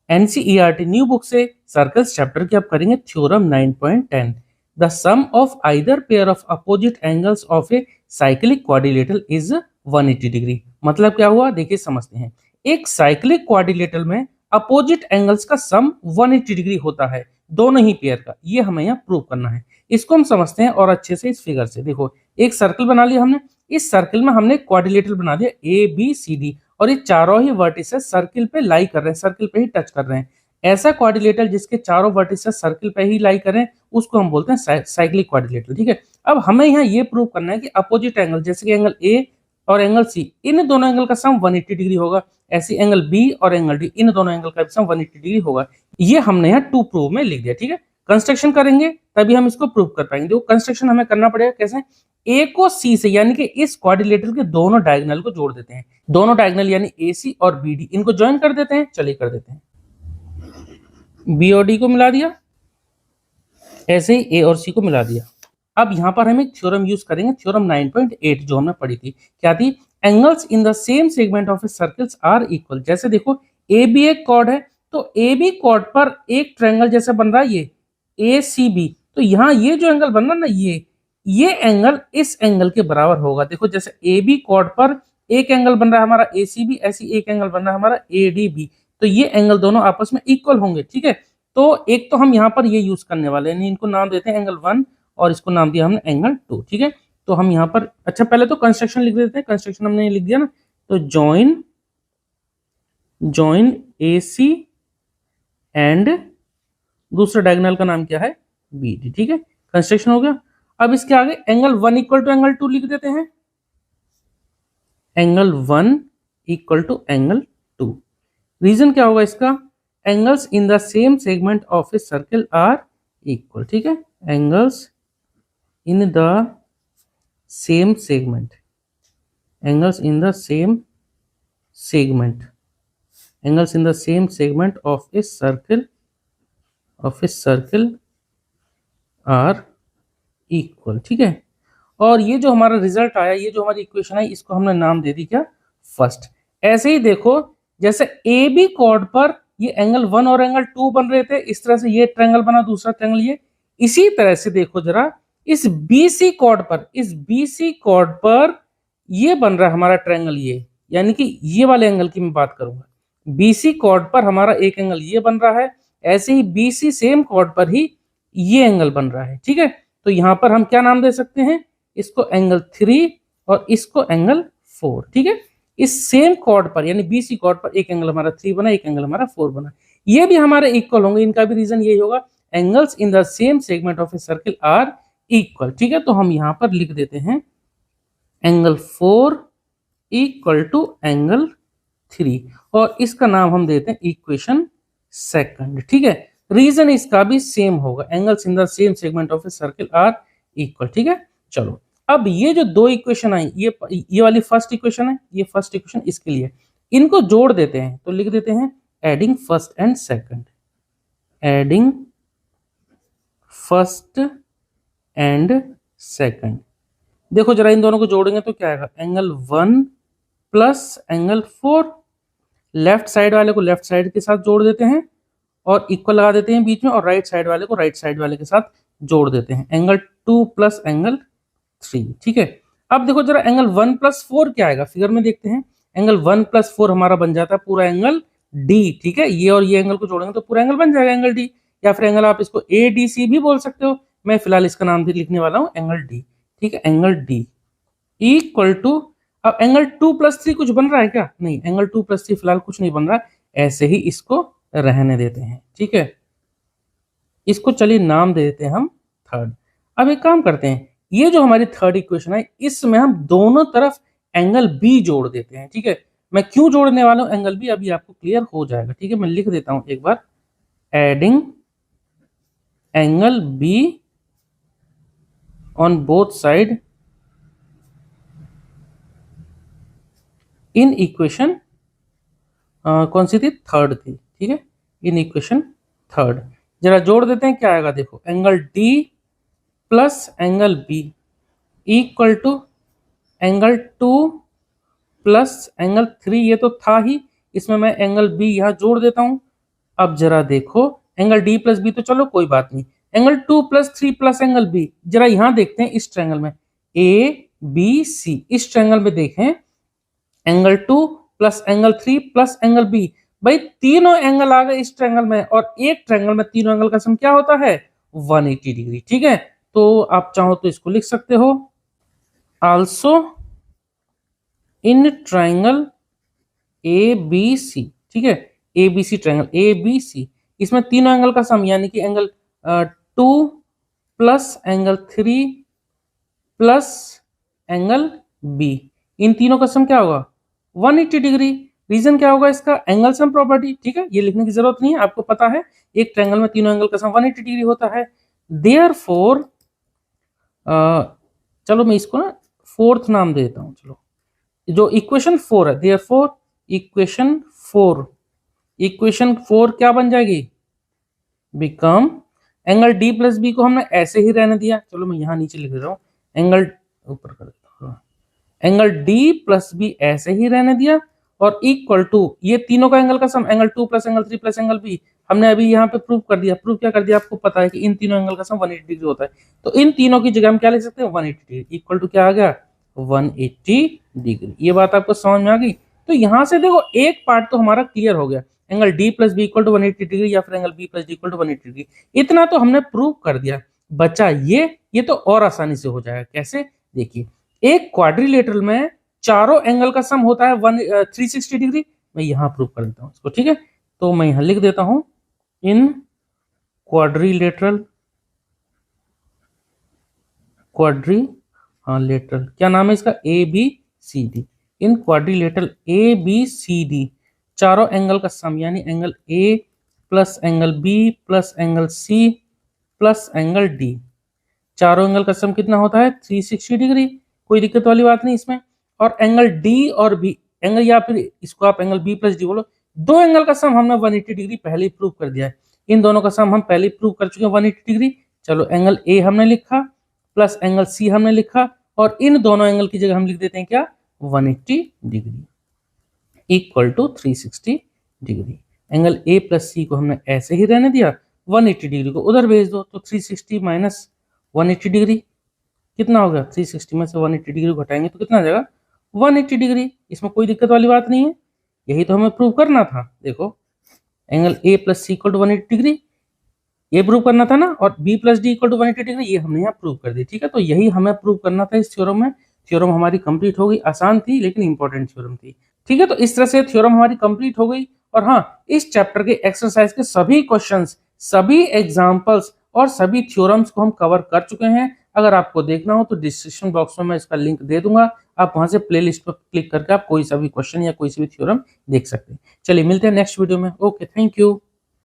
NCERT new book से circles chapter की आप करेंगे theorem 9.10। The sum of either pair of opposite angles of a cyclic quadrilateral is 180 degree. मतलब क्या हुआ, देखिए समझते हैं। एक साइक्लिक क्वाड्रिलेटरल में अपोजिट एंगल्स का सम 180 डिग्री होता है, दोनों ही पेयर का। ये हमें यहाँ प्रूव करना है। इसको हम समझते हैं और अच्छे से इस फिगर से। देखो, एक सर्कल बना लिया हमने, इस सर्कल में हमने क्वाड्रिलेटरल बना दिया ए बी सी डी, और ये चारों ही वर्टिसेस सर्किल पे लाई कर रहे हैं, सर्किल पे ही टच कर रहे हैं। ऐसा क्वाड्रिलेटरल जिसके चारों वर्टिसेस सर्किल पे ही लाई कर रहे हैं उसको हम बोलते हैं साइक्लिक क्वाड्रिलेटरल। ठीक है, अब हमें यहाँ ये प्रूव करना है कि अपोजिट एंगल, जैसे कि एंगल ए और एंगल सी, इन दोनों एंगल का सम 180 डिग्री होगा। ऐसे एंगल बी और एंगल डी, इन दोनों एंगल का सम 180 डिग्री होगा। ये हमने यहाँ टू प्रूव में लिख दिया। ठीक है, कंस्ट्रक्शन करेंगे तभी हम इसको प्रूव कर पाएंगे। तो कंस्ट्रक्शन हमें करना पड़ेगा कैसे, ए को सी से यानी कि इस क्वाड्रिलेटरल के दोनों डायगोनल को जोड़ देते हैं। दोनों डायगोनल यानी ए सी और बी डी, इनको ज्वाइन कर देते हैं। चलिए कर देते हैं, बी और डी को मिला दिया, ऐसे ही ए और सी को मिला दिया। अब यहाँ पर हम एक थ्योरम यूज करेंगे, थ्योरम 9.8 जो हमने पढ़ी थी। क्या थी, angles in the same segment of a circles are equal. जैसे देखो, ए बी एक कॉर्ड है, तो ए बी कॉर्ड पर एक ट्रायंगल जैसे बन रहा है ये ए सी बी, तो यहाँ ये जो एंगल बन रहा है ना, ये एंगल इस एंगल के बराबर होगा। देखो, जैसे ए बी कॉर्ड पर एक एंगल बन रहा है हमारा ए सी बी, ऐसी एक एंगल बन रहा है हमारा ए डी बी, तो ये एंगल दोनों आपस में इक्वल होंगे। ठीक है, तो एक तो हम यहाँ पर ये यूज करने वाले हैं, इनको नाम देते हैं एंगल 1 और इसको नाम दिया हमने एंगल 2। ठीक है, तो हम यहाँ पर, अच्छा पहले तो कंस्ट्रक्शन लिख देते हैं। कंस्ट्रक्शन हमने लिख दिया ना, तो जॉइन ए सी एंड दूसरे डायगोनल का नाम क्या है, बी डी। ठीक है, कंस्ट्रक्शन हो गया। अब इसके आगे एंगल 1 इक्वल टू एंगल 2 लिख देते हैं। Angle 1 equal to angle 2। Reason क्या होगा इसका, angles in the same segment of a circle are equal. ठीक है, angles in the same segment, angles in the same segment, angles in the same segment of a circle are equal. ठीक है, और ये जो हमारा रिजल्ट आया, ये जो हमारी इक्वेशन है, इसको हमने नाम दे दी क्या, फर्स्ट। ऐसे ही देखो, जैसे ए बी कॉर्ड पर ये एंगल 1 और एंगल 2 बन रहे थे, इस तरह से ये ट्रायंगल बना, दूसरा ट्रायंगल ये। इसी तरह से देखो जरा, इस बीसी कॉर्ड पर ये बन रहा है हमारा ट्रायंगल ये, यानी कि ये वाले एंगल की मैं बात करूंगा। बीसी कॉर्ड पर हमारा एक एंगल ये बन रहा है, ऐसे ही बीसी सेम कॉर्ड पर ही ये एंगल बन रहा है। ठीक है, तो यहां पर हम क्या नाम दे सकते हैं, इसको एंगल 3 और इसको एंगल 4। ठीक है, इस सेम कॉर्ड पर यानी बीसी कॉर्ड पर एक एंगल हमारा 3 बना, एक एंगल हमारा 4 बना, ये भी हमारे इक्वल होंगे। इनका भी रीजन यही होगा, angles in the same segment of a circle are equal. ठीक है, तो हम यहां पर लिख देते हैं एंगल 4 इक्वल टू एंगल 3, और इसका नाम हम देते हैं इक्वेशन सेकंड। ठीक है, रीजन इसका भी सेम होगा, angles in the same segment of a circle are equal. ठीक है, चलो अब ये जो दो इक्वेशन आई, ये वाली फर्स्ट इक्वेशन है, ये फर्स्ट इक्वेशन इसके लिए, इनको जोड़ देते हैं। तो लिख देते हैं adding first and second, adding first and second. देखो जरा, इन दोनों को जोड़ेंगे तो क्या आएगा, angle 1 plus angle 4। Left side वाले को लेफ्ट साइड के साथ जोड़ देते हैं और इक्वल लगा देते हैं बीच में, और राइट साइड वाले को राइट साइड वाले के साथ जोड़ देते हैं, एंगल 2 प्लस एंगल 3। ठीक है, अब देखो जरा, एंगल 1 प्लस 4 क्या आएगा, फिगर में देखते हैं। एंगल 1 प्लस 4 हमारा बन जाता है पूरा एंगल डी। ठीक है, ये और ये एंगल को जोड़ेंगे तो पूरा एंगल बन जाएगा एंगल डी, या फिर एंगल आप इसको ए डी सी भी बोल सकते हो। मैं फिलहाल इसका नाम भी लिखने वाला हूँ एंगल डी। ठीक है, एंगल डी इक्वल टू, अब एंगल 2 प्लस 3 कुछ बन रहा है क्या, नहीं, एंगल 2 प्लस 3 फिलहाल कुछ नहीं बन रहा, ऐसे ही इसको रहने देते हैं। ठीक है, इसको चलिए नाम दे देते हैं हम थर्ड। अब एक काम करते हैं, ये जो हमारी थर्ड इक्वेशन है, इसमें हम दोनों तरफ एंगल बी जोड़ देते हैं। ठीक है, मैं क्यों जोड़ने वाला हूं एंगल बी, अभी आपको क्लियर हो जाएगा। ठीक है, मैं लिख देता हूं एक बार, adding angle b on both side in equation, कौन सी थी, थर्ड थी। ठीक है, इन इक्वेशन थर्ड जरा जोड़ देते हैं, क्या आएगा, देखो angle D plus angle B equal to angle 2 plus angle 3, ये तो था ही, इसमें मैं एंगल बी यहां जोड़ देता हूं। अब जरा देखो, एंगल डी प्लस बी तो चलो कोई बात नहीं, एंगल 2+3 प्लस एंगल बी, जरा यहां देखते हैं इस ट्रायंगल में ए बी सी, इस ट्रायंगल में देखें angle 2 plus angle 3 plus angle B, भाई तीनों एंगल आ गए इस ट्रायंगल में, और एक ट्रायंगल में तीनों एंगल का सम क्या होता है 180 डिग्री। ठीक है, तो आप चाहो तो इसको लिख सकते हो, also in triangle a B c. ठीक है, a B c triangle a B c, इसमें तीनों एंगल का सम यानी कि angle 2 plus angle 3 plus angle b, इन तीनों का सम क्या होगा 180 डिग्री। रीजन क्या होगा इसका, एंगल सम प्रॉपर्टी। ठीक है, ये लिखने की जरूरत नहीं है, आपको पता है एक ट्रायंगल में तीनों एंगल का सम 180 डिग्री होता है। देयरफॉर चलो मैं इसको ना फोर्थ नाम दे देता हूं, चलो जो इक्वेशन 4 है, देयरफॉर इक्वेशन 4 क्या बन जाएगी, become, angle D plus B को हमने ऐसे ही रहने दिया, चलो मैं यहां नीचे लिख रहा हूं, एंगल ऊपर कर देता हूं, एंगल डी प्लस बी ऐसे ही रहने दिया, और इक्वल टू ये तीनों का एंगल का sum angle 2 plus angle 3 plus angle B, हमने अभी यहाँ पे प्रूव कर दिया। प्रूव क्या कर दिया, आपको पता है कि इन तीनों एंगल का सम 180 डिग्री होता है, तो इन तीनों की जगह हम क्या लिख सकते हैं 180 डिग्री, इक्वल टू क्या आ गया 180 डिग्री। ये बात आपको समझ में आ गई। तो यहाँ से देखो एक पार्ट तो हमारा क्लियर हो गया, angle D plus B equal to 180 degree या फिर angle B plus D equal to 180 degree, इतना तो हमने प्रूव कर दिया। बचा ये तो और आसानी से हो जाएगा। कैसे, देखिए एक क्वाड्रिलेटरल में चारों एंगल का सम होता है 360 डिग्री। मैं यहां प्रूव कर देता हूं इसको। ठीक है, तो मैं यहां लिख देता हूं, इन क्वाड्रिलेटरल लेटरल क्या नाम है इसका, A B C D, in quadrilateral A B C D चारों एंगल का सम यानी एंगल ए plus angle B plus angle C plus angle D, चारों एंगल का सम कितना होता है 360 डिग्री। कोई दिक्कत वाली बात नहीं इसमें। और एंगल डी और बी एंगल, या फिर इसको आप एंगल बी प्लस डी बोलो, दो एंगल का सम हमने 180 डिग्री पहले ही प्रूव कर दिया है। इन दोनों का सम हम पहले ही प्रूव कर चुके हैं 180 डिग्री। चलो एंगल ए हमने लिखा प्लस एंगल सी हमने लिखा, और इन दोनों एंगल की जगह हम लिख देते हैं क्या 180 degree equal to 360 degree. Angle A plus c को हमने ऐसे ही रहने दिया, 180 डिग्री को उधर भेज दो, तो 360 माइनस 180 डिग्री कितना होगा, 360 में से 180 डिग्री घटाएंगे तो कितना आ जाएगा 180 डिग्री। इसमें कोई दिक्कत वाली बात नहीं है, यही तो हमें प्रूव करना था। देखो angle A plus C equal to 180 degree ये प्रूव करना था ना, और B plus D equal to 180 degree ये हमने यहाँ प्रूव कर दी। ठीक है, तो यही हमें प्रूव करना था इस थ्योरम में। थ्योरम हमारी कंप्लीट हो गई, आसान थी लेकिन इंपॉर्टेंट थ्योरम थी। ठीक है, तो इस तरह से थ्योरम हमारी कंप्लीट हो गई। और हाँ, इस चैप्टर के एक्सरसाइज के सभी क्वेश्चंस, सभी एग्जांपल्स और सभी थ्योरम्स को हम कवर कर चुके हैं। अगर आपको देखना हो तो डिस्क्रिप्शन बॉक्स में मैं इसका लिंक दे दूंगा, आप वहां से प्लेलिस्ट पर क्लिक करके आप कोई सा भी क्वेश्चन या कोई सा भी थ्योरम देख सकते हैं। चलिए मिलते हैं नेक्स्ट वीडियो में। Okay, thank you.